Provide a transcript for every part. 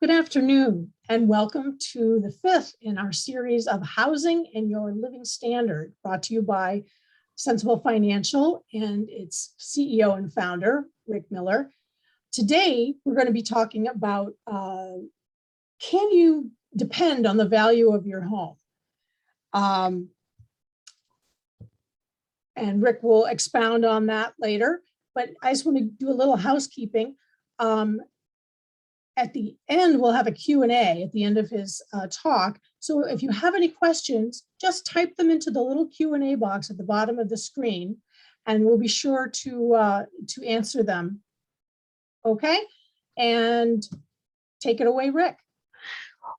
Good afternoon, and welcome to the fifth in our series of Housing and Your Living Standard, brought to you by Sensible Financial and its CEO and founder, Rick Miller. Today, we're going to be talking about can you depend on the value of your home? And Rick will expound on that later, but I just want to do a little housekeeping. At the end, we'll have a Q&A at the end of his talk. So if you have any questions, just type them into the little Q&A box at the bottom of the screen, and we'll be sure to answer them. Okay, and take it away, Rick.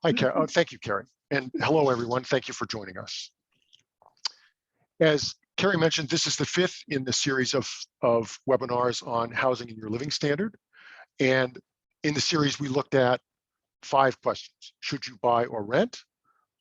Hi, Karen. Thank you, Karen. And hello, everyone. Thank you for joining us. As Carrie mentioned, this is the fifth in the series of webinars on housing and your living standard. And in the series, we looked at 5 questions. Should you buy or rent?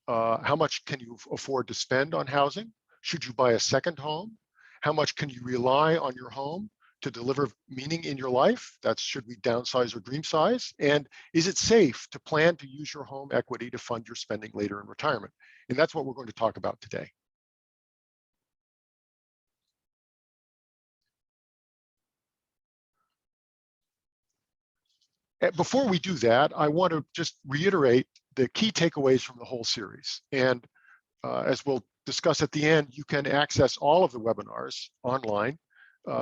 How much can you afford to spend on housing? Should you buy a second home? How much can you rely on your home to deliver meaning in your life? That's should we downsize or dream size? And is it safe to plan to use your home equity to fund your spending later in retirement? And that's what we're going to talk about today. Before we do that, I want to just reiterate the key takeaways from the whole series. And as we'll discuss at the end, you can access all of the webinars online.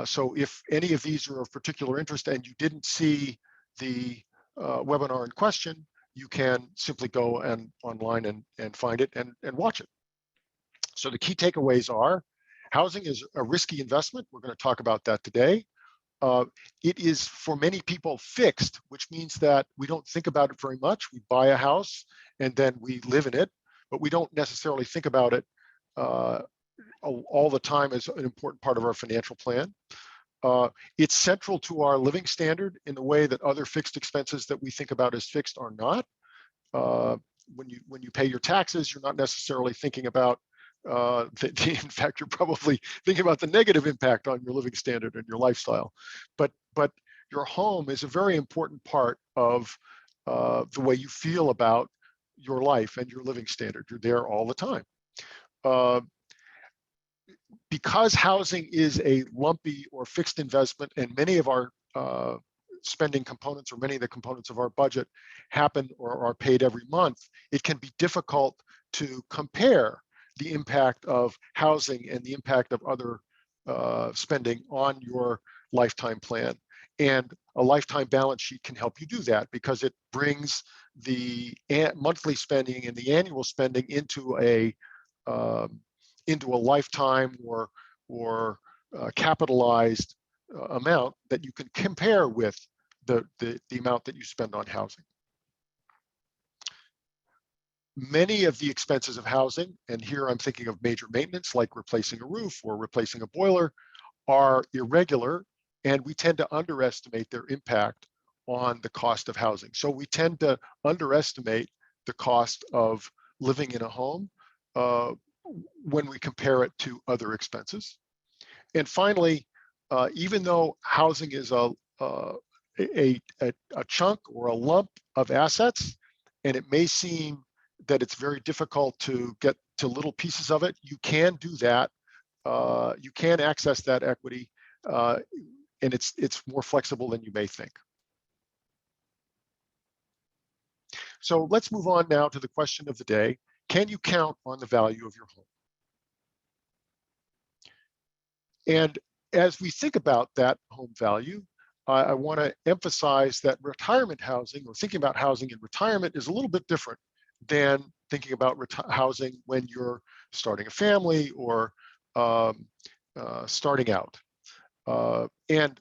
So if any of these are of particular interest and you didn't see the webinar in question, you can simply go online and find it and watch it. So the key takeaways are, housing is a risky investment. We're going to talk about that today. It is, for many people, fixed, which means that we don't think about it very much. We buy a house and then we live in it, but we don't necessarily think about it all the time as an important part of our financial plan. It's central to our living standard in the way that other fixed expenses that we think about as fixed are not. When you pay your taxes, you're not necessarily thinking about in fact, you're probably thinking about the negative impact on your living standard and your lifestyle. But your home is a very important part of the way you feel about your life and your living standard. You're there all the time. Because housing is a lumpy or fixed investment, and many of our spending components, or many of the components of our budget, happen or are paid every month, it can be difficult to compare the impact of housing and the impact of other spending on your lifetime plan. And a lifetime balance sheet can help you do that, because it brings the monthly spending and the annual spending into a lifetime or capitalized amount that you can compare with the amount that you spend on housing. Many of the expenses of housing, and here I'm thinking of major maintenance like replacing a roof or replacing a boiler, are irregular, and we tend to underestimate their impact on the cost of housing. So we tend to underestimate the cost of living in a home when we compare it to other expenses. And finally, even though housing is a chunk or a lump of assets, and it may seem that it's very difficult to get to little pieces of it, you can do that. You can access that equity, and it's more flexible than you may think. So let's move on now to the question of the day. Can you count on the value of your home? And as we think about that home value, I want to emphasize that retirement housing, or thinking about housing in retirement, is a little bit different than thinking about housing when you're starting a family or starting out. And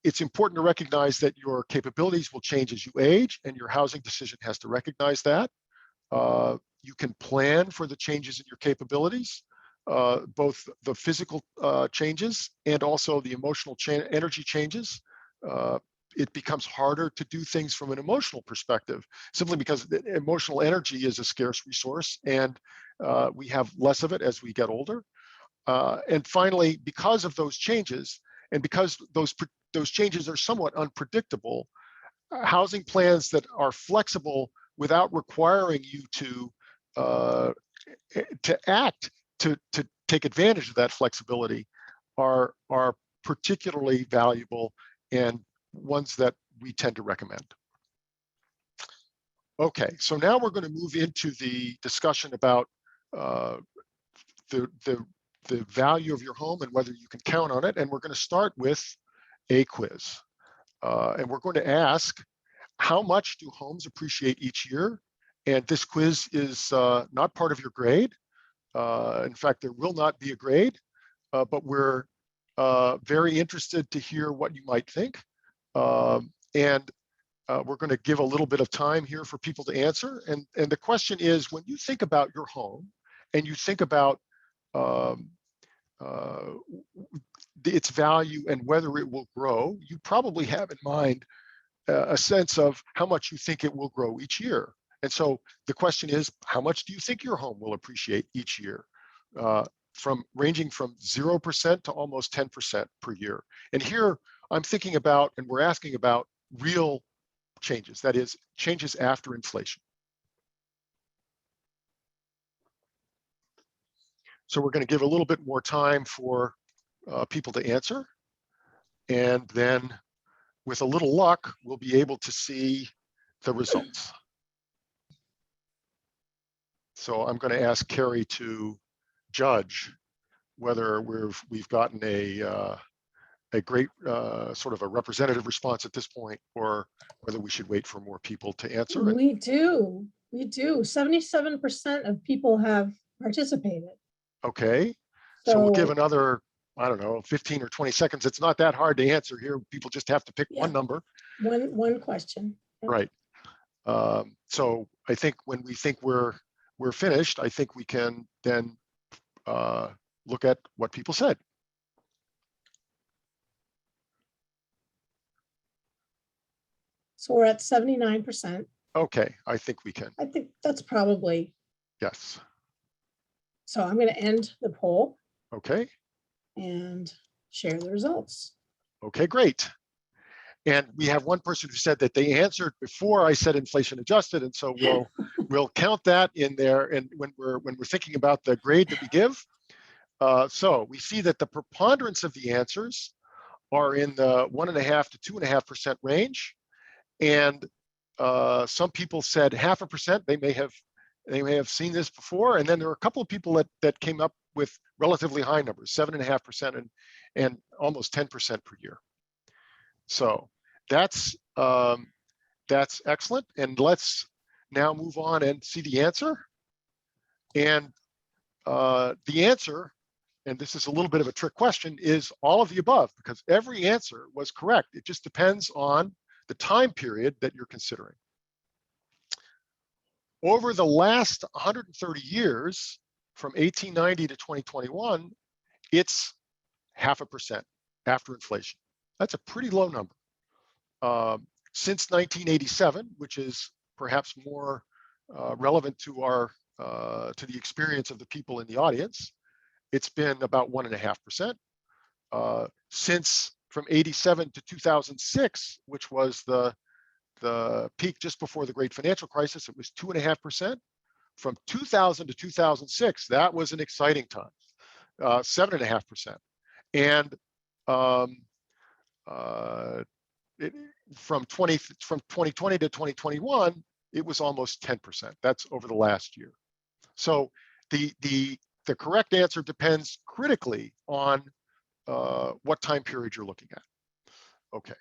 it's important to recognize that your capabilities will change as you age, and your housing decision has to recognize that. You can plan for the changes in your capabilities, both the physical changes and also the emotional energy changes. It becomes harder to do things from an emotional perspective, simply because emotional energy is a scarce resource, and we have less of it as we get older. And finally, because of those changes, and because those changes are somewhat unpredictable, housing plans that are flexible without requiring you to act to take advantage of that flexibility are particularly valuable and ones that we tend to recommend. Okay, so now we're going to move into the discussion about the value of your home and whether you can count on it. And we're going to start with a quiz. And we're going to ask, how much do homes appreciate each year? And this quiz is not part of your grade. In fact, there will not be a grade, but we're very interested to hear what you might think. And we're going to give a little bit of time here for people to answer. And the question is, when you think about your home and you think about its value and whether it will grow, you probably have in mind a sense of how much you think it will grow each year. And so the question is, how much do you think your home will appreciate each year? Ranging from 0% to almost 10% per year. And here I'm thinking about, and we're asking about real changes, that is, changes after inflation. So we're going to give a little bit more time for people to answer. And then with a little luck, we'll be able to see the results. So I'm going to ask Carrie to judge whether we've gotten a great sort of a representative response at this point, or whether we should wait for more people to answer. We do. 77% of people have participated. Okay, so we'll give another, I don't know, 15 or 20 seconds. It's not that hard to answer here. People just have to pick one number. One question. Yep. Right. So I think when we think we're finished, I think we can then look at what people said. So we're at 79%. Okay, I think we can. I think that's probably. Yes. So I'm going to end the poll. Okay. And share the results. Okay, great. And we have one person who said that they answered before I said inflation adjusted, and so we'll count that in there. And when we're thinking about the grade that we give, so we see that the preponderance of the answers are in the 1.5% to 2.5% range, and some people said 0.5%. They may have seen this before, and then there are a couple of people that came up with relatively high numbers, 7.5% and almost 10% per year. So that's excellent. And let's now move on and see the answer. And the answer, and this is a little bit of a trick question, is all of the above, because every answer was correct. It just depends on the time period that you're considering. Over the last 130 years, from 1890 to 2021, it's 0.5% after inflation. That's a pretty low number. Since 1987, which is perhaps more relevant to the experience of the people in the audience, it's been about 1.5%. Since from 87 to 2006, which was the peak just before the great financial crisis, it was 2.5%. From 2000 to 2006, that was an exciting time, 7.5%. And from 2020 to 2021, it was almost 10%. That's over the last year. So the correct answer depends critically on what time period you're looking at. Okay.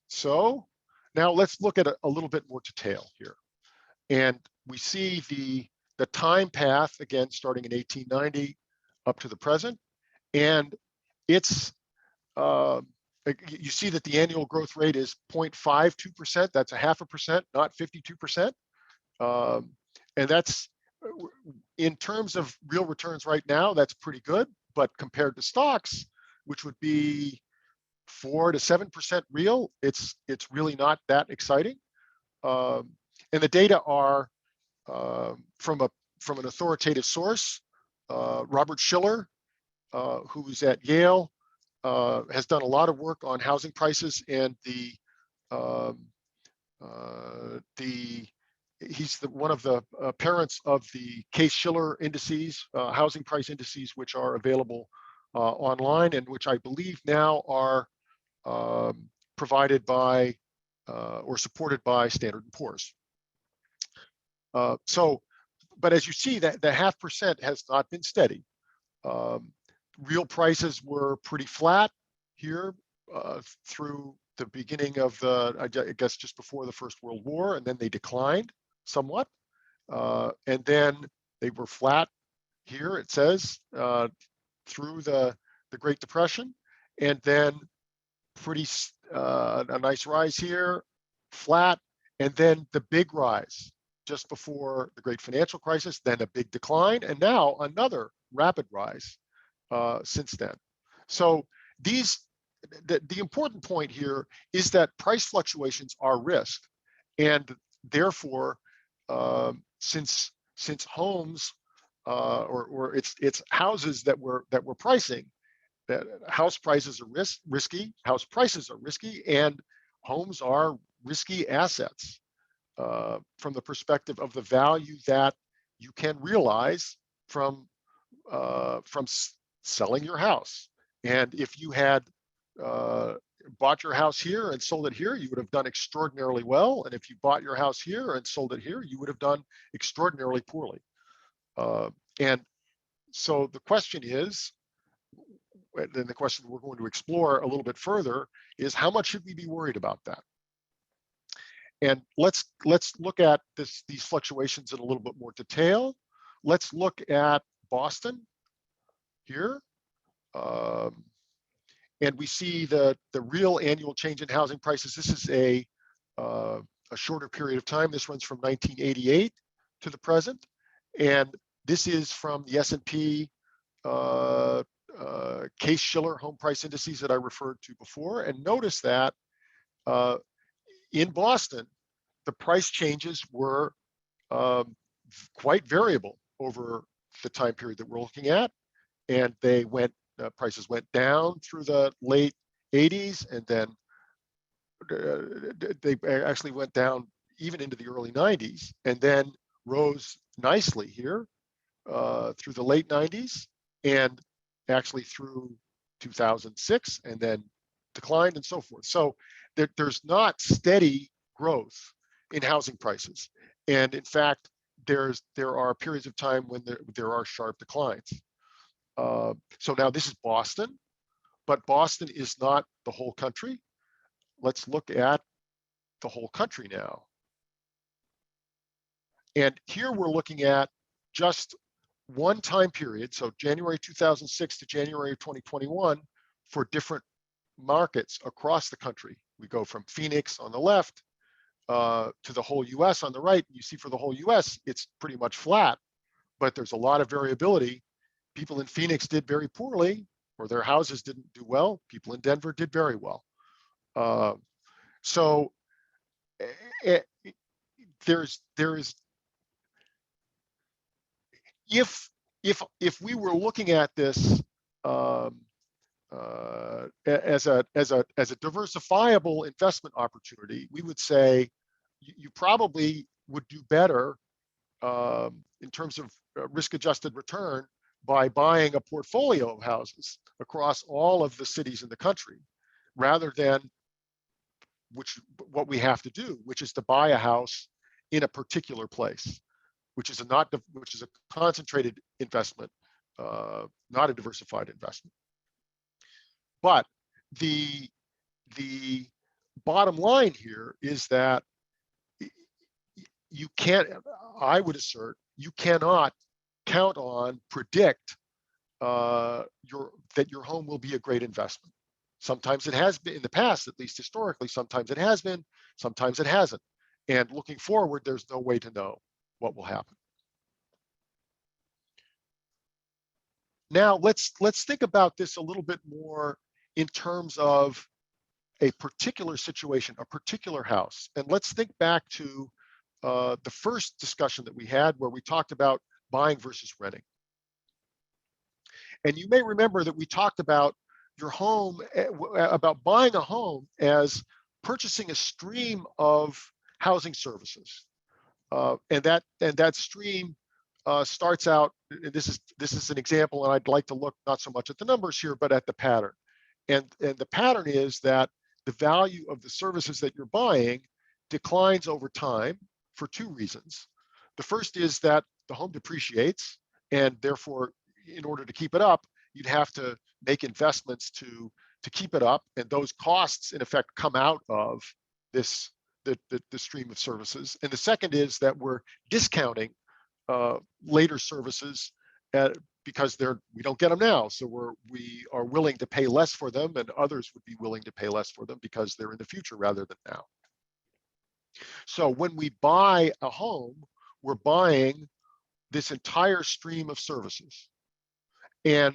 So now let's look at a little bit more detail here. And we see the time path, again, starting in 1890 up to the present. And it's, you see that the annual growth rate is 0.52%. That's 0.5%, not 52%. And that's, in terms of real returns right now, that's pretty good. But compared to stocks, which would be 4 to 7% real, it's really not that exciting. And the data are from an authoritative source. Robert Shiller, who's at Yale, has done a lot of work on housing prices and the um, he's one of the parents of the Case-Shiller indices, housing price indices, which are available online and which I believe now are provided by or supported by Standard & Poor's. But as you see, that the 0.5% has not been steady. Real prices were pretty flat here through the beginning of I guess just before the First World War, and then they declined somewhat. And then they were flat here, it says, through the Great Depression, and then a nice rise here, flat, and then the big rise just before the great financial crisis, then a big decline, and now another rapid rise since then. So the important point here is that price fluctuations are risk, and therefore, since homes or it's houses that we're pricing, that house prices are risky, house prices are risky, and homes are risky assets from the perspective of the value that you can realize from selling your house. And if you had bought your house here and sold it here, you would have done extraordinarily well. And if you bought your house here and sold it here, you would have done extraordinarily poorly. And so the question is, then the question we're going to explore a little bit further is, how much should we be worried about that? And let's look at these fluctuations in a little bit more detail. Let's look at Boston here. And we see the real annual change in housing prices. This is a shorter period of time. This runs from 1988 to the present. And this is from the S&P Case-Shiller home price indices that I referred to before. And notice that in Boston, the price changes were quite variable over the time period that we're looking at. And they prices went down through the late 80s, and then they actually went down even into the early 90s, and then rose nicely here through the late 90s, and actually through 2006, and then declined and so forth. So there's not steady growth in housing prices. And in fact, there are periods of time when there are sharp declines. So now this is Boston, but Boston is not the whole country. Let's look at the whole country now. And here we're looking at just one time period, so January 2006 to January 2021, for different markets across the country. We go from Phoenix on the left to the whole US on the right. You see for the whole US, it's pretty much flat, but there's a lot of variability. People in Phoenix did very poorly, or their houses didn't do well. People in Denver did very well. So there's if we were looking at this as a diversifiable investment opportunity, we would say you probably would do better in terms of risk-adjusted return by buying a portfolio of houses across all of the cities in the country, rather than what we have to do, which is to buy a house in a particular place, which is a concentrated investment, not a diversified investment. But the bottom line here is that you can't, I would assert, you cannot count on, predict that your home will be a great investment. Sometimes it has been in the past, at least historically. Sometimes it has been, sometimes it hasn't. And looking forward, there's no way to know what will happen. Now let's think about this a little bit more in terms of a particular situation, a particular house. And let's think back to the first discussion that we had, where we talked about buying versus renting. And you may remember that we talked about your home, about buying a home as purchasing a stream of housing services. And that stream starts out, and this is an example, and I'd like to look not so much at the numbers here, but at the pattern. And the pattern is that the value of the services that you're buying declines over time for two reasons. The first is that the home depreciates, and therefore, in order to keep it up, you'd have to make investments to keep it up, and those costs, in effect, come out of this the stream of services. And the second is that we're discounting later services because we don't get them now, so we are willing to pay less for them, and others would be willing to pay less for them because they're in the future rather than now. So when we buy a home, we're buying this entire stream of services, and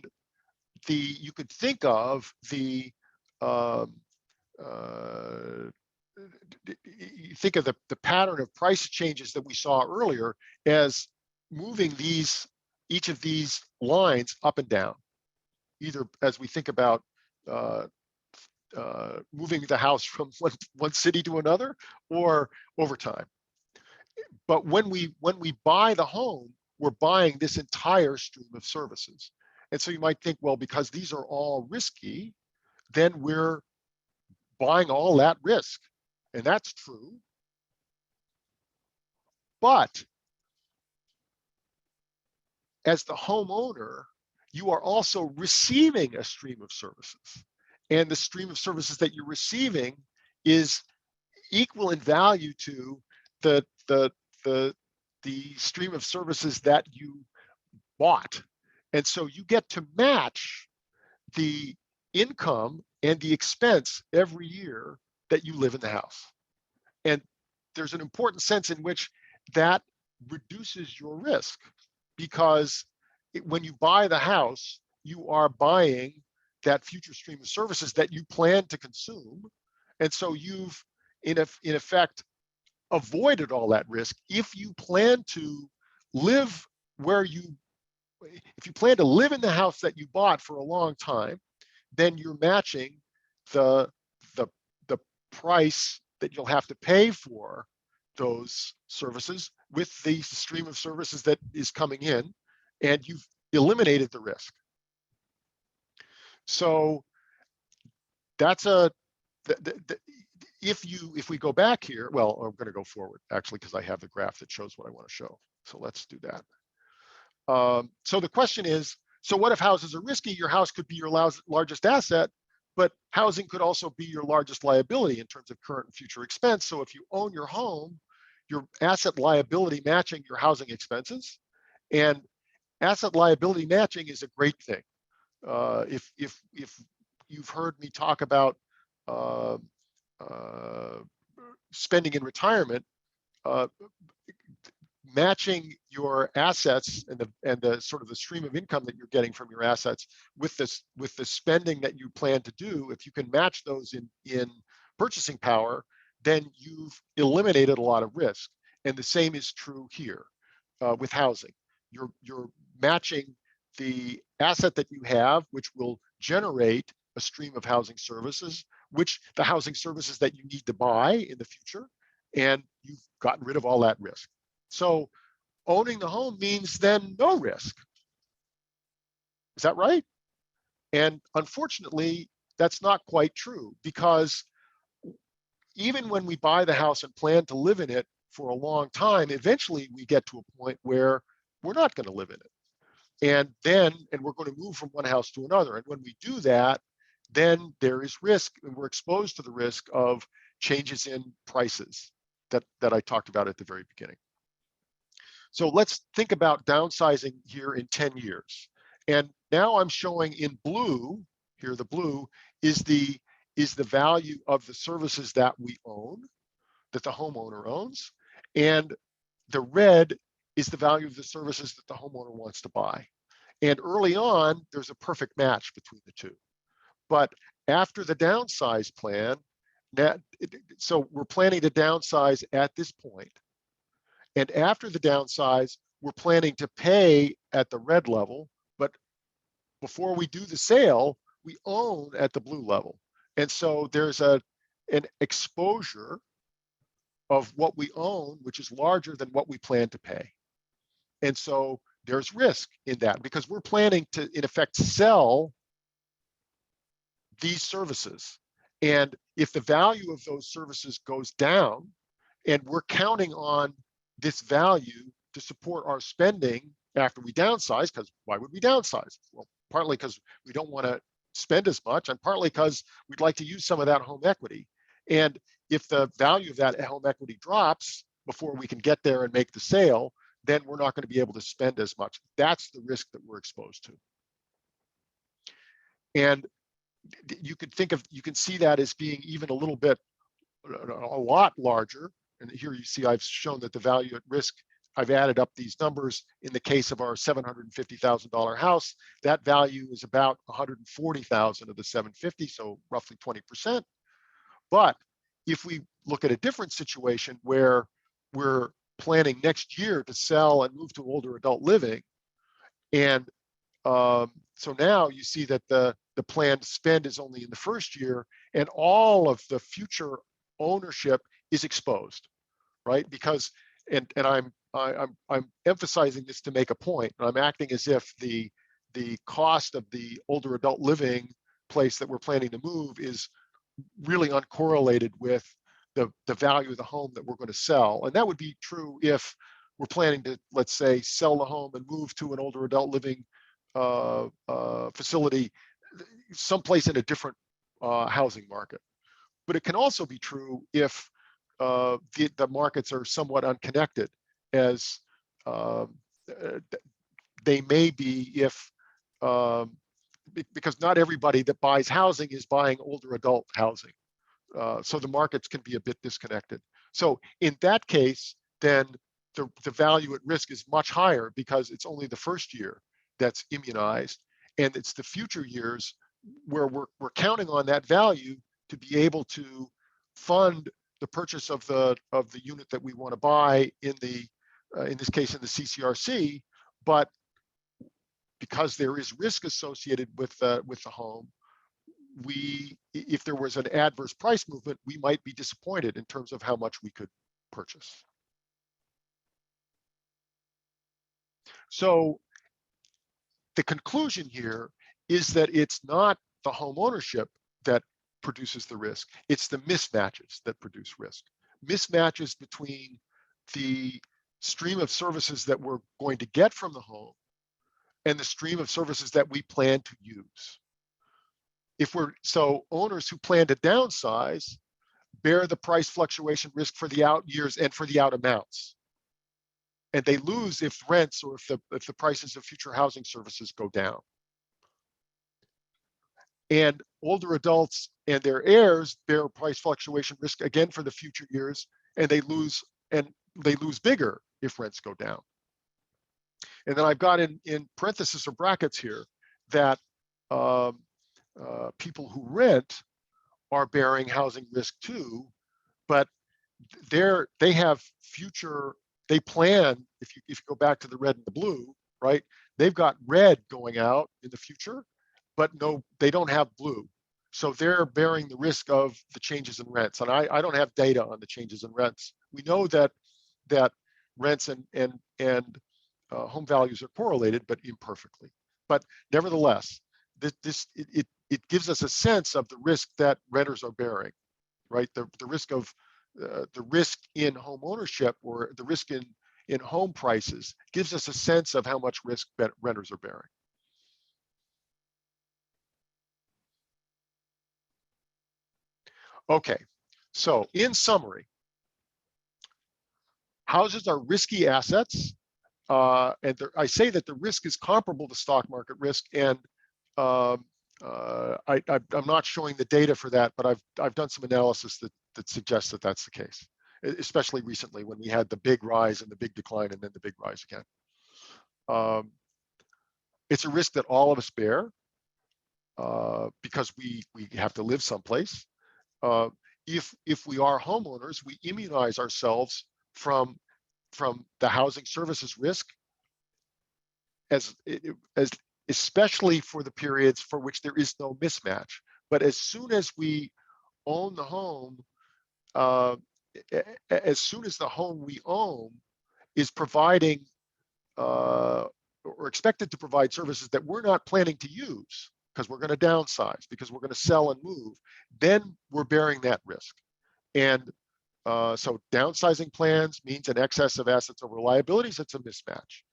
you could think of the you think of the pattern of price changes that we saw earlier as moving each of these lines up and down, either as we think about moving the house from one city to another or over time. But when we buy the home, we're buying this entire stream of services. And so you might think, well, because these are all risky, then we're buying all that risk. And that's true. But as the homeowner, you are also receiving a stream of services. And the stream of services that you're receiving is equal in value to the stream of services that you bought. And so you get to match the income and the expense every year that you live in the house. And there's an important sense in which that reduces your risk, because when you buy the house, you are buying that future stream of services that you plan to consume. And so you've, in effect, avoided all that risk. If you plan to live if you plan to live in the house that you bought for a long time, then you're matching the price that you'll have to pay for those services with the stream of services that is coming in, and you've eliminated the risk. So that's if we go back here, well, I'm going to go forward actually, because I have the graph that shows what I want to show. So let's do that. So the question is, so what if houses are risky? Your house could be your largest asset, but housing could also be your largest liability in terms of current and future expense. So if you own your home, your asset liability matching your housing expenses, and asset liability matching is a great thing. If you've heard me talk about spending in retirement, matching your assets and the sort of the stream of income that you're getting from your assets with the spending that you plan to do, if you can match those in purchasing power, then you've eliminated a lot of risk. And the same is true here with housing. You're matching the asset that you have, which will generate a stream of housing services, which the housing services that you need to buy in the future, and you've gotten rid of all that risk. So owning the home means then no risk. Is that right? And unfortunately, that's not quite true, because even when we buy the house and plan to live in it for a long time, eventually we get to a point where we're not going to live in it. And we're going to move from one house to another. And when we do that, then there is risk, and we're exposed to the risk of changes in prices that I talked about at the very beginning. So let's think about downsizing here in 10 years. And now I'm showing in blue, here the blue is the value of the services that we own, that the homeowner owns, and the red is the value of the services that the homeowner wants to buy. And early on, there's a perfect match between the two. But after the downsize plan, so we're planning to downsize at this point. And after the downsize, we're planning to pay at the red level, but before we do the sale, we own at the blue level. And so there's a an exposure of what we own, which is larger than what we plan to pay. And so there's risk in that because we're planning to, in effect, sell these services. And if the value of those services goes down, and we're counting on this value to support our spending after we downsize, because why would we downsize? Well, partly because we don't want to spend as much, and partly because we'd like to use some of that home equity. And if the value of that home equity drops before we can get there and make the sale, then we're not going to be able to spend as much. That's the risk that we're exposed to. And you can see that as being even a little bit, a lot larger. And here you see I've shown that the value at risk, I've added up these numbers. In the case of our $750,000 house, that value is about 140,000 of the 750, so roughly 20%. But if we look at a different situation where we're planning next year to sell and move to older adult living, and so now you see that the planned spend is only in the first year, and all of the future ownership is exposed, right? Because, and I'm emphasizing this to make a point. I'm acting as if the cost of the older adult living place that we're planning to move is really uncorrelated with the value of the home that we're going to sell. And that would be true if we're planning to, let's say, sell the home and move to an older adult living facility someplace in a different housing market. But it can also be true if the markets are somewhat unconnected, as they may be if, because not everybody that buys housing is buying older adult housing. So the markets can be a bit disconnected. So in that case, then the value at risk is much higher because it's only the first year that's immunized, and it's the future years where we're counting on that value to be able to fund the purchase of the unit that we want to buy in this case in the CCRC. But because there is risk associated with the home, if there was an adverse price movement, we might be disappointed in terms of how much we could purchase. So the conclusion here is that it's not the home ownership that produces the risk, it's the mismatches that produce risk. Mismatches between the stream of services that we're going to get from the home and the stream of services that we plan to use. So owners who plan to downsize bear the price fluctuation risk for the out years and for the out amounts. And they lose if rents or if the prices of future housing services go down. And older adults and their heirs bear price fluctuation risk again for the future years, and they lose bigger if rents go down. And then I've got in parentheses or brackets here that people who rent are bearing housing risk too, but they plan, if you go back to the red and the blue, right? They've got red going out in the future, but no, they don't have blue. So they're bearing the risk of the changes in rents. And I don't have data on the changes in rents. We know that rents and home values are correlated, but imperfectly. But nevertheless, it gives us a sense of the risk that renters are bearing, right? The risk in home ownership or the risk in home prices gives us a sense of how much risk renters are bearing. Okay, so in summary, houses are risky assets. And I say that the risk is comparable to stock market risk, and I'm not showing the data for that, but I've done some analysis that suggests that that's the case, especially recently when we had the big rise and the big decline and then the big rise again. It's a risk that all of us bear because we have to live someplace. If we are homeowners, we immunize ourselves from the housing services risk, as especially for the periods for which there is no mismatch. But as soon as we own the home as soon as the home we own is providing or expected to provide services that we're not planning to use because we're going to downsize, because we're going to sell and move, then we're bearing that risk. And so downsizing plans means an excess of assets over liabilities. It's a mismatch.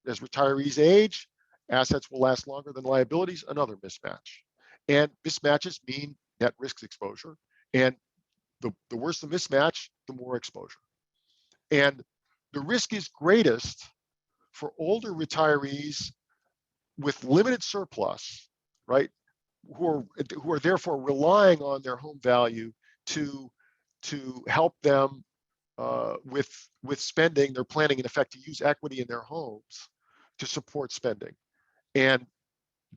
As retirees age, assets will last longer than liabilities, another mismatch. And mismatches mean net risk exposure. And the worse the mismatch, the more exposure. And the risk is greatest for older retirees with limited surplus, right? Who are therefore relying on their home value to help them with spending. They're planning in effect to use equity in their homes to support spending. And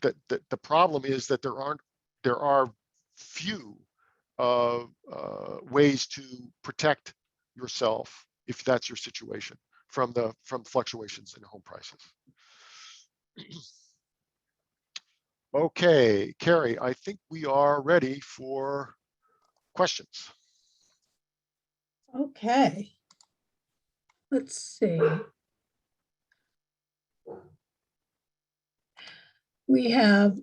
the problem is that there are few ways to protect yourself, if that's your situation, from fluctuations in home prices. Okay, Carrie, I think we are ready for questions. Okay. Let's see. We have,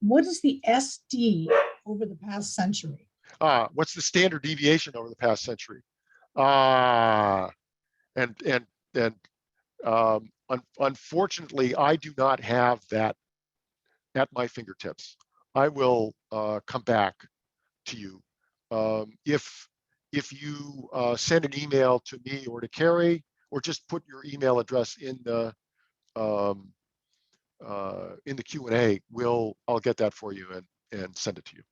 what is the SD over the past century? What's the standard deviation over the past century? Unfortunately, I do not have that at my fingertips. I will come back to you. If you send an email to me or to Carrie, or just put your email address in the Q&A, I'll get that for you and send it to you.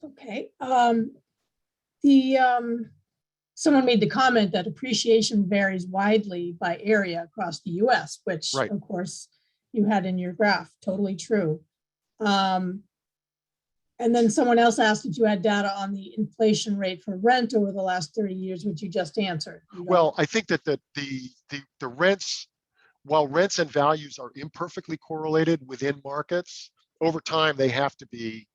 Okay. Someone made the comment that appreciation varies widely by area across the US, which Right. of course you had in your graph. Totally true. And then someone else asked if you had data on the inflation rate for rent over the last 30 years, which you just answered. Well, I think that the rents, while rents and values are imperfectly correlated within markets, over time they have to be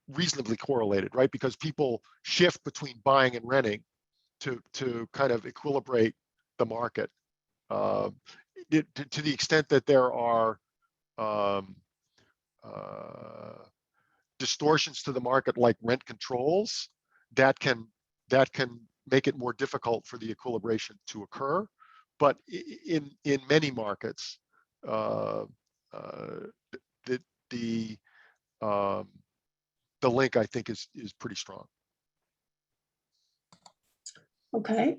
reasonably correlated, right? Because people shift between buying and renting to kind of equilibrate the market. To the extent that there are distortions to the market, like rent controls, that can make it more difficult for the equilibration to occur. But in many markets, the link, I think, is pretty strong. Okay.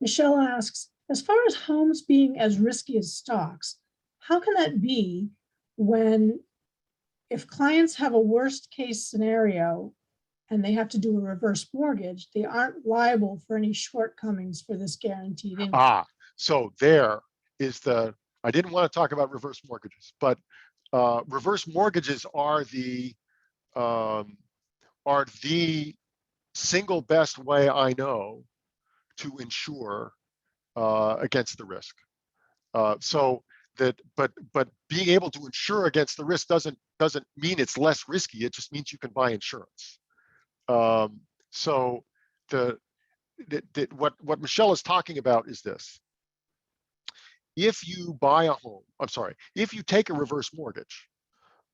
Michelle asks, as far as homes being as risky as stocks, how can that be when, if clients have a worst case scenario and they have to do a reverse mortgage, they aren't liable for any shortcomings for this guaranteed income? So there is I didn't want to talk about reverse mortgages, but reverse mortgages are the single best way I know to insure against the risk. But being able to insure against the risk doesn't mean it's less risky. It just means you can buy insurance. So what Michelle is talking about is this: if you buy a home, if you take a reverse mortgage,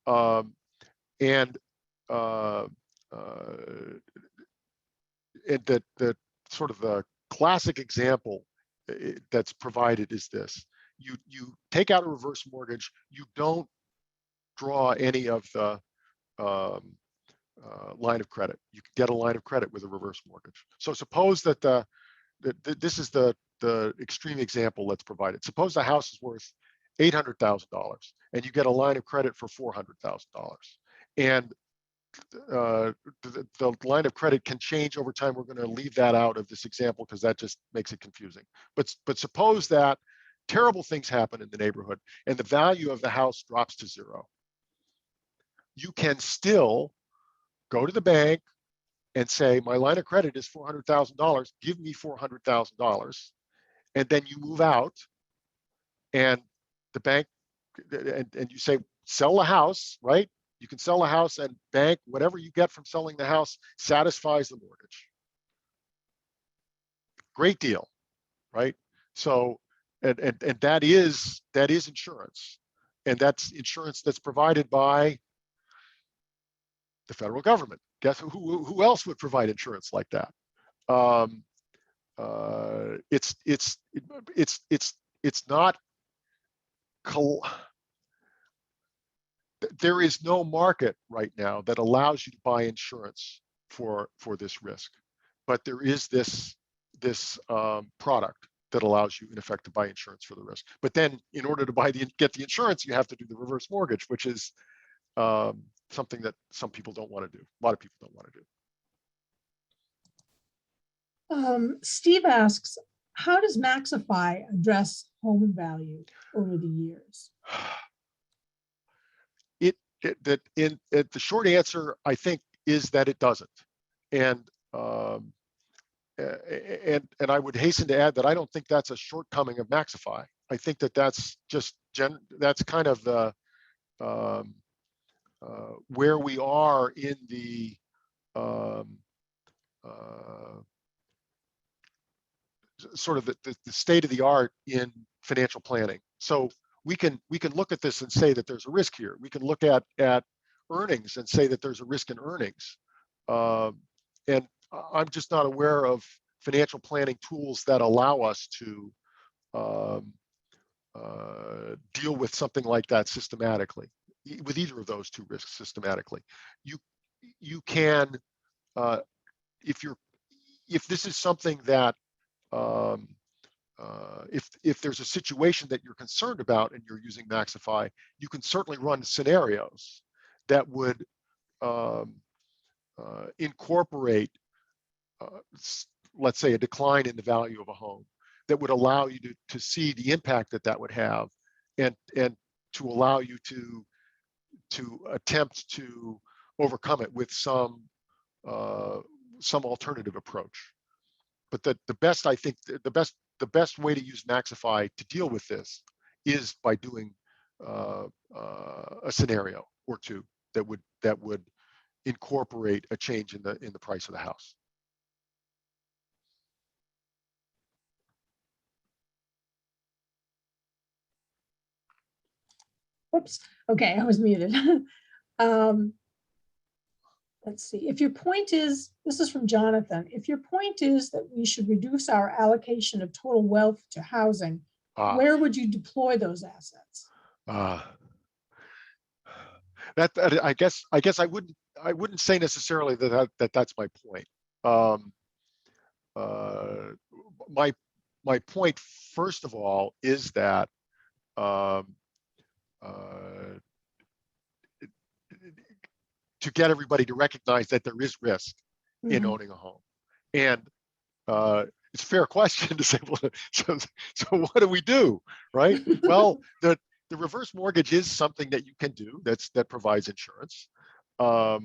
and the sort of the classic example that's provided is this: you take out a reverse mortgage, you don't draw any of the line of credit. You can get a line of credit with a reverse mortgage. So suppose that this is the extreme example that's provided. Suppose the house is worth $800,000 and you get a line of credit for $400,000, and the line of credit can change over time. We're going to leave that out of this example because that just makes it confusing. But suppose that terrible things happen in the neighborhood and the value of the house drops to zero. You can still go to the bank and say, my line of credit is $400,000, give me $400,000. And then you move out and the bank, and you say, sell a house, right? You can sell a house and bank whatever you get from selling the house satisfies the mortgage. Great deal, right? So, and that is insurance, and that's insurance that's provided by the federal government. Guess who else would provide insurance like that? It's not. There is no market right now that allows you to buy insurance for this risk, but there is this product that allows you in effect to buy insurance for the risk. But then in order to get the insurance, you have to do the reverse mortgage, which is something that some people don't want to do. A lot of people don't want to do. Steve asks, how does Maxify address home value over the years? The short answer, I think, is that it doesn't. And I would hasten to add that I don't think that's a shortcoming of Maxify. I think that that's just that's kind of the where we are in the sort of the state of the art in financial planning. So we can look at this and say that there's a risk here. We can look at earnings and say that there's a risk in earnings. And I'm just not aware of financial planning tools that allow us to deal with something like that systematically, with either of those two risks systematically. You can, if this is something that if there's a situation that you're concerned about and you're using Maxify, you can certainly run scenarios that would incorporate, let's say, a decline in the value of a home that would allow you to see the impact that would have, and to allow you to attempt to overcome it with some alternative approach. But the best, I think, the best way to use Maxify to deal with this is by doing a scenario or two that would incorporate a change in the price of the house. Whoops. Okay, I was muted. Let's see. If your point is, this is from Jonathan, if your point is that we should reduce our allocation of total wealth to housing, where would you deploy those assets? That I guess I wouldn't say necessarily that's my point. My point, first of all, is that to get everybody to recognize that there is risk in owning a home. And it's a fair question to say, well, so what do we do, right? Well, the reverse mortgage is something that you can do that provides insurance. The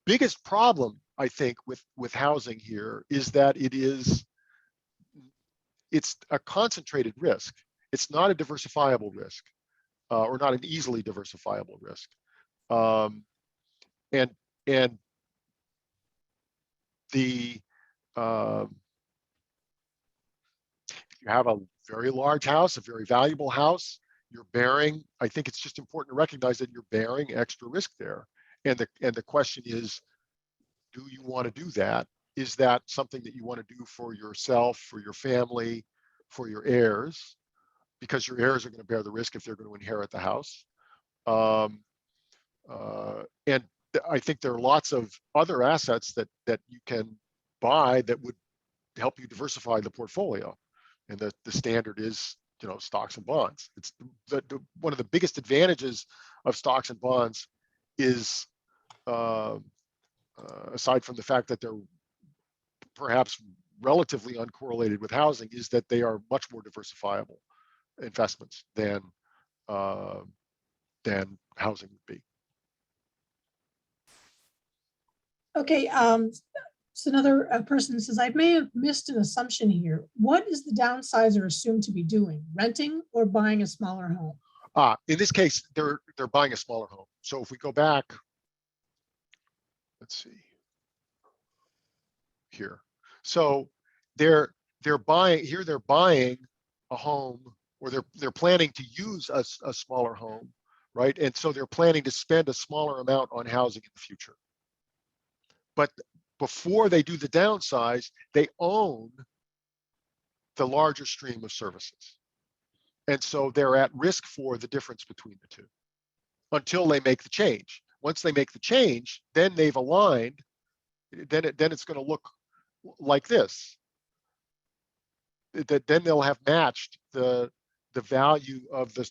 biggest problem, I think, with housing here is that it's a concentrated risk. It's not a diversifiable risk, or not an easily diversifiable risk. And the if you have a very large house, a very valuable house, you're bearing, I think it's just important to recognize that you're bearing extra risk there. And the question is, do you want to do that? Is that something that you want to do for yourself, for your family, for your heirs? Because your heirs are going to bear the risk if they're going to inherit the house. And I think there are lots of other assets that you can buy that would help you diversify the portfolio. And the standard is, stocks and bonds. It's one of the biggest advantages of stocks and bonds is, aside from the fact that they're perhaps relatively uncorrelated with housing, is that they are much more diversifiable investments than housing would be. Okay, So another person says, I may have missed an assumption here. What is the downsizer assumed to be doing? Renting or buying a smaller home? In this case, they're buying a smaller home. So if we go back, let's see here. So they're buying here. They're buying a home, or they're planning to use a smaller home, right? And so they're planning to spend a smaller amount on housing in the future. But before they do the downsize, they own the larger stream of services. And so they're at risk for the difference between the two until they make the change. Once they make the change, then they've aligned, then it's going to look like this. Then they'll have matched the value of the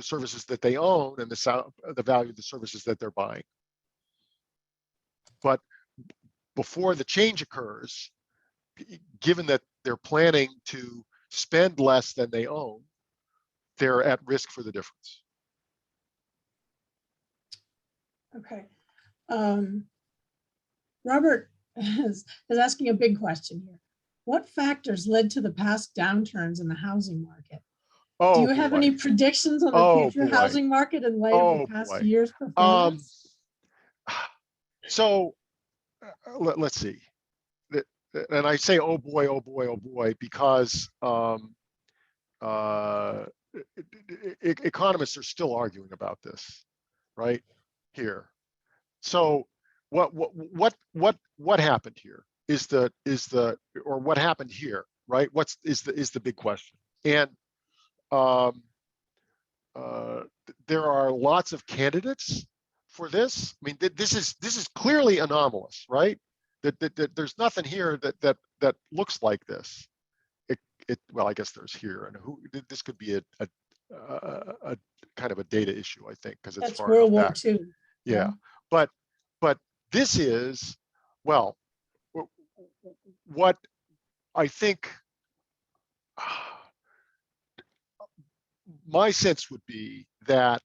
services that they own and the value of the services that they're buying. But before the change occurs, given that they're planning to spend less than they own, they're at risk for the difference. Okay. Robert is asking a big question here. What factors led to the past downturns in the housing market? Do you have any predictions on the future housing market in light of the past year's performance? So let's see. And I say, oh boy, because economists are still arguing about this, right here. So what happened here or what happened here, right? Is the big question. And there are lots of candidates for this. I mean, this is clearly anomalous, right? That there's nothing here that looks like this. Well, I guess there's here, and this could be a kind of a data issue, I think, because it's far World enough War back. II. Yeah, but this is, well, what I think my sense would be that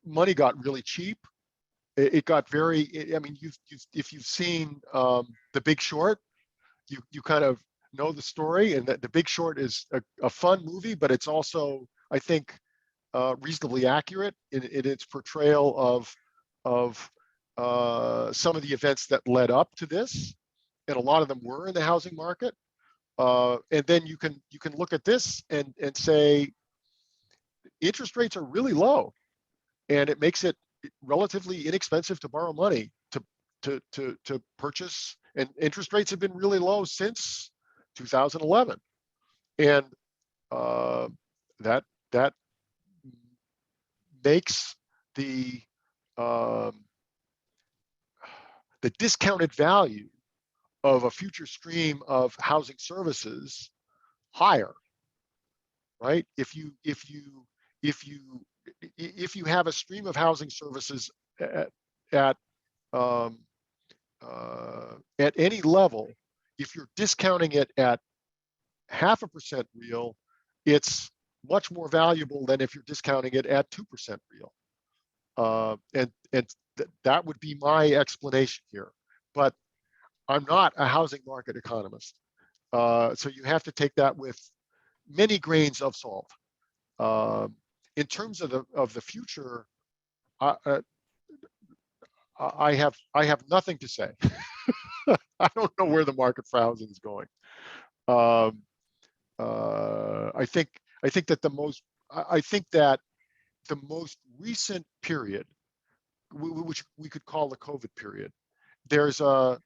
money got really cheap. It got very, I mean, if you've seen The Big Short, you kind of know the story, and that The Big Short is a fun movie, but it's also, I think, reasonably accurate in its portrayal of some of the events that led up to this, and a lot of them were in the housing market. And then you can look at this and say interest rates are really low, and it makes it relatively inexpensive to borrow money to purchase. And interest rates have been really low since 2011, and that makes the discounted value of a future stream of housing services higher, right? If you have a stream of housing services at any level, if you're discounting it at 0.5% real, it's much more valuable than if you're discounting it at 2% real. And that would be my explanation here. But I'm not a housing market economist, so you have to take that with many grains of salt. In terms of the future, I have nothing to say. I don't know where the market for housing is going. I think that the most recent period, which we could call the COVID period, there's the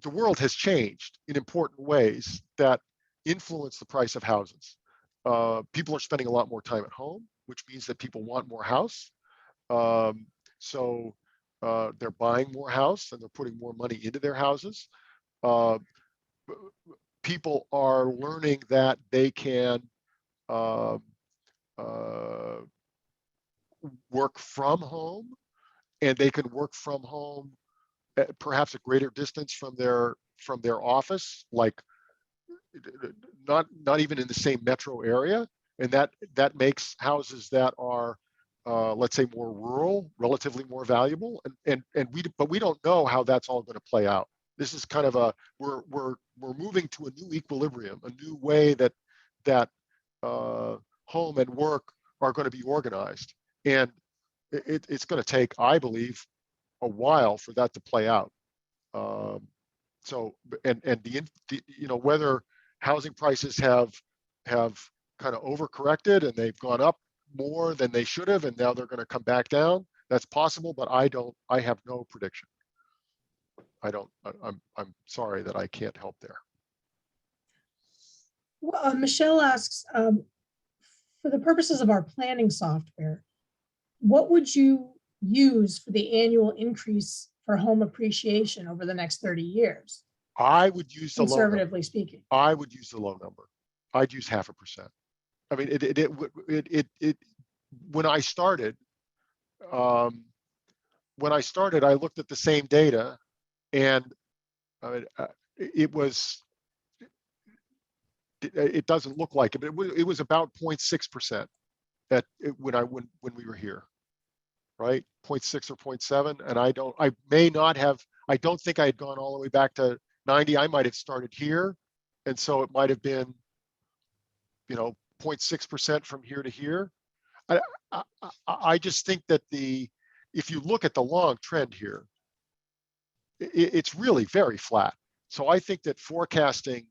world has changed in important ways that influence the price of houses. People are spending a lot more time at home, which means that people want more house. So they're buying more house and they're putting more money into their houses. People are learning that they can work from home, and they can work from home at perhaps a greater distance from their office, like not even in the same metro area, and that makes houses that are let's say more rural, relatively more valuable, but we don't know how that's all going to play out. This is kind of we're moving to a new equilibrium, a new way that home and work are going to be organized, and it's going to take, I believe, a while for that to play out. So whether housing prices have kind of overcorrected and they've gone up more than they should have, and now they're going to come back down. That's possible, but I have no prediction. I'm sorry that I can't help there. Well, Michelle asks, for the purposes of our planning software, what would you use for the annual increase for home appreciation over the next 30 years? I would use the low number. Conservatively speaking. I would use the low number. I'd use 0.5%. I mean, when I started, I looked at the same data, and it doesn't look like it, but it was about 0.6% when we were here, right? 0.6 or 0.7, and I don't think I had gone all the way back to 90. I might have started here, and so it might have been, 0.6% from here to here. I just think that if you look at the long trend here, it's really very flat. So I think that forecasting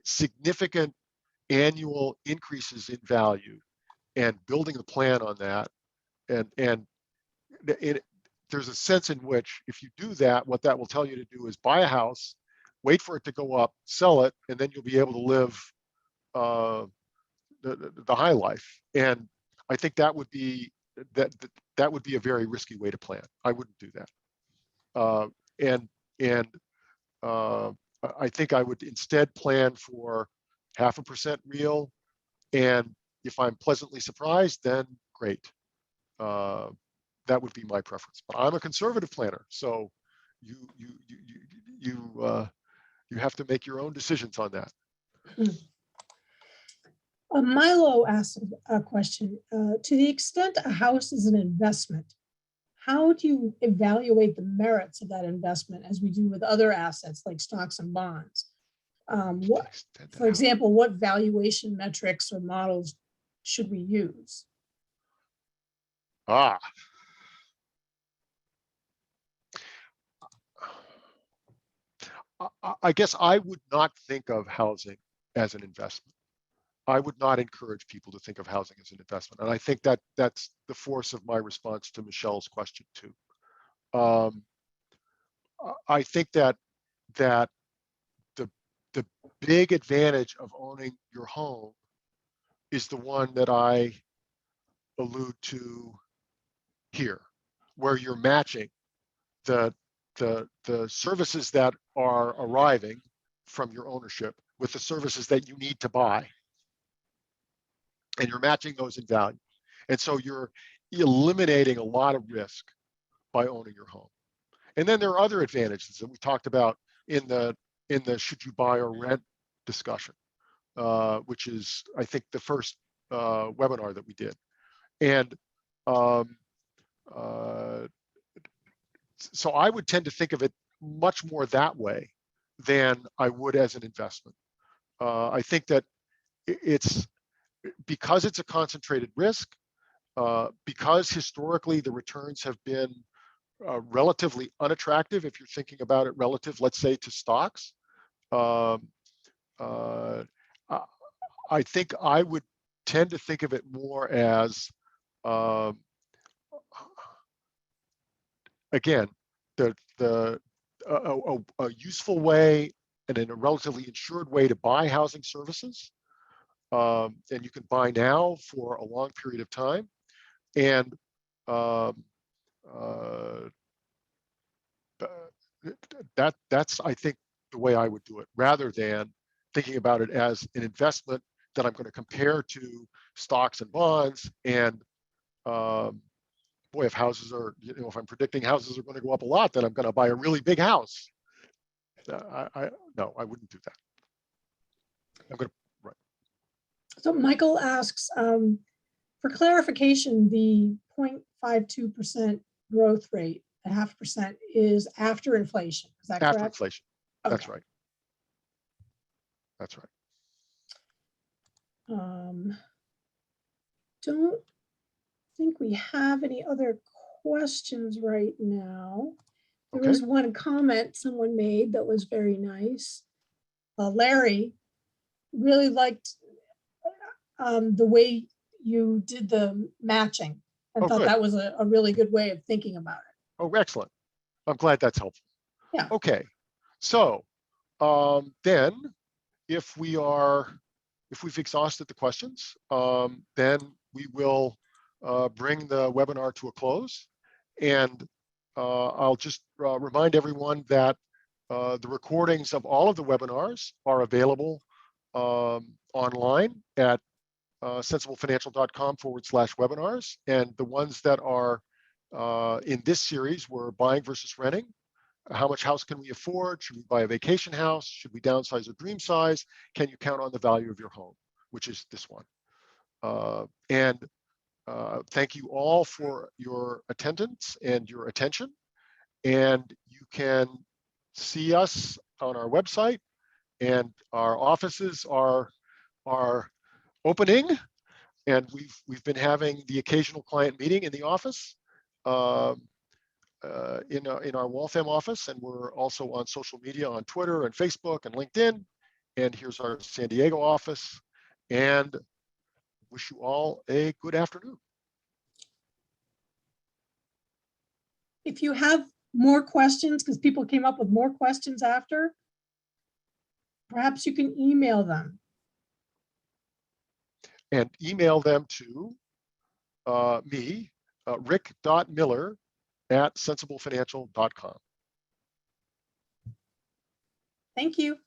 significant annual increases in value and building a plan on that, and there's a sense in which, if you do that, what that will tell you to do is buy a house, wait for it to go up, sell it, and then you'll be able to live the high life. And I think that would be a very risky way to plan. I wouldn't do that. I think I would instead plan for 0.5% real, and if I'm pleasantly surprised, then great. That would be my preference. But I'm a conservative planner, so you have to make your own decisions on that. Milo asked a question. To the extent a house is an investment, how do you evaluate the merits of that investment, as we do with other assets like stocks and bonds? For example, what valuation metrics or models should we use? I guess I would not think of housing as an investment. I would not encourage people to think of housing as an investment. And I think that's the force of my response to Michelle's question too. I think that the big advantage of owning your home is the one that I allude to here, where you're matching the services that are arriving from your ownership with the services that you need to buy. And you're matching those in value. And so you're eliminating a lot of risk by owning your home. And then there are other advantages that we talked about in the should you buy or rent discussion, which is, I think, the first webinar that we did. And so I would tend to think of it much more that way than I would as an investment. I think that it's because it's a concentrated risk, because historically the returns have been relatively unattractive if you're thinking about it relative, let's say, to stocks. I think I would tend to think of it more as, again, a useful way and in a relatively insured way to buy housing services. And you can buy now for a long period of time. And that's, I think, the way I would do it, rather than thinking about it as an investment that I'm going to compare to stocks and bonds. And boy, if houses are, if I'm predicting houses are going to go up a lot, then I'm going to buy a really big house. No, I wouldn't do that. I'm going to. So Michael asks, For clarification, the 0.52% growth rate, the 0.5%, is after inflation. Is that After correct? inflation. That's Okay. right. That's right. Don't think we have any other questions right now. There Okay. was one comment someone made that was very nice. Larry really liked the way you did the matching and Oh, thought good. that was a really good way of thinking about it. Oh, excellent. I'm glad that's helpful. Yeah. Okay. So then if we've exhausted the questions, then we will bring the webinar to a close. And I'll just remind everyone that the recordings of all of the webinars are available online at sensiblefinancial.com/webinars. And the ones that are in this series were buying versus renting. How much house can we afford? Should we buy a vacation house? Should we downsize or dream size? Can you count on the value of your home? Which is this one. Thank you all for your attendance and your attention. And you can see us on our website, and our offices are opening, and we've been having the occasional client meeting in the office. In our Waltham office, and we're also on social media on Twitter and Facebook and LinkedIn. And here's our San Diego office. And wish you all a good afternoon. If you have more questions, because people came up with more questions after, perhaps you can email them. And email them to me, rick.miller@sensiblefinancial.com. Thank you.